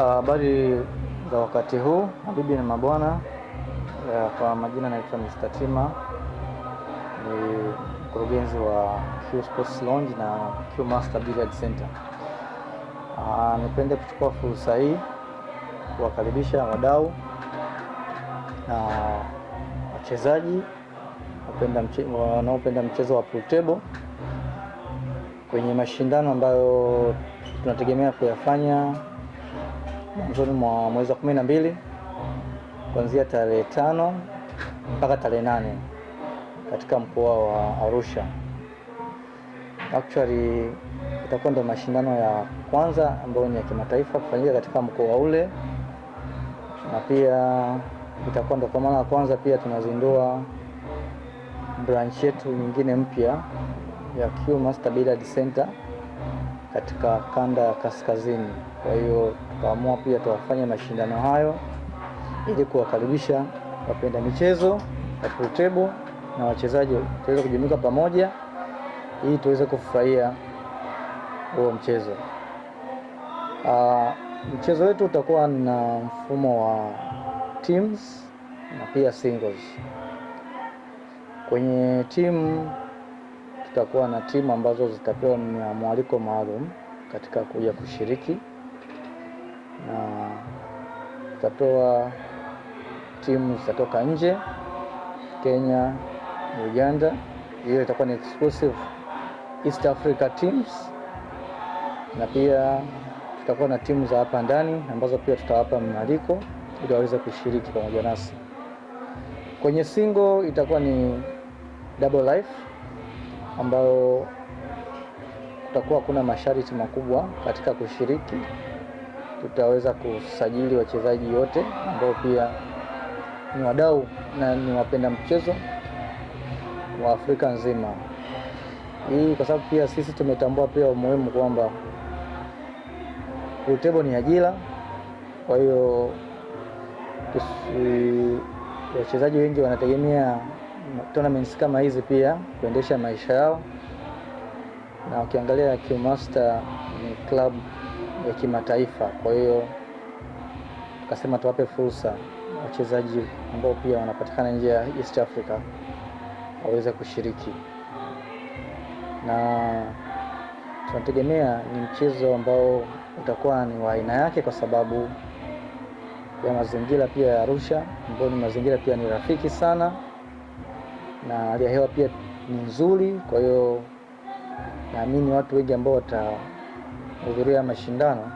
Habari za wakati huu, mabibi na mabwana. Kwa majina naitwa Mr. Tima, ni mkurugenzi wa Q Sports Lounge na Q Master Billiard Center. Nipende kuchukua fursa hii kuwakaribisha wadau na wachezaji wanaopenda mchezo wa pool table kwenye mashindano ambayo tunategemea kuyafanya mwanzoni mwa mwezi wa 12 kuanzia tarehe 5 mpaka tarehe 8 katika mkoa wa Arusha. Actually itakuwa ndo mashindano ya kwanza ambayo ni ya kimataifa kufanyika katika mkoa ule, na pia itakuwa ndo kwa mara ya kwanza pia tunazindua branch yetu nyingine mpya ya Q Master Billiard Center katika kanda ya kaskazini. Kwa hiyo tukaamua pia tuwafanye mashindano hayo ili kuwakaribisha wapenda michezo ya pool table na wachezaji tuweze kujumuika pamoja ili tuweze kufurahia huo mchezo. Mchezo wetu utakuwa na mfumo wa teams na pia singles. Kwenye timu tutakuwa na timu ambazo zitapewa mwaliko maalum katika kuja kushiriki, na tutatoa timu zitatoka nje, Kenya, Uganda. Hiyo itakuwa ni exclusive East Africa teams, na pia tutakuwa na timu za hapa ndani ambazo pia tutawapa mwaliko ili waweze kushiriki pamoja nasi. Kwenye single itakuwa ni double life ambayo kutakuwa kuna masharti makubwa katika kushiriki. Tutaweza kusajili wachezaji wote ambao pia ni wadau na ni wapenda mchezo wa Afrika nzima. Hii kwa sababu pia sisi tumetambua pia umuhimu kwamba pool table ni ajira. Kwa hiyo wachezaji wengi wanategemea tournaments kama hizi pia kuendesha maisha yao, na ukiangalia Q Master ni club ya kimataifa. Kwa hiyo tukasema tuwape fursa wachezaji ambao pia wanapatikana nje ya East Africa waweze kushiriki, na tunategemea ni mchezo ambao utakuwa ni wa aina yake kwa sababu ya mazingira pia ya Arusha, ambayo ni mazingira pia ni rafiki sana na hali ya hewa pia ni nzuri. Kwa hiyo naamini watu wengi ambao watahudhuria mashindano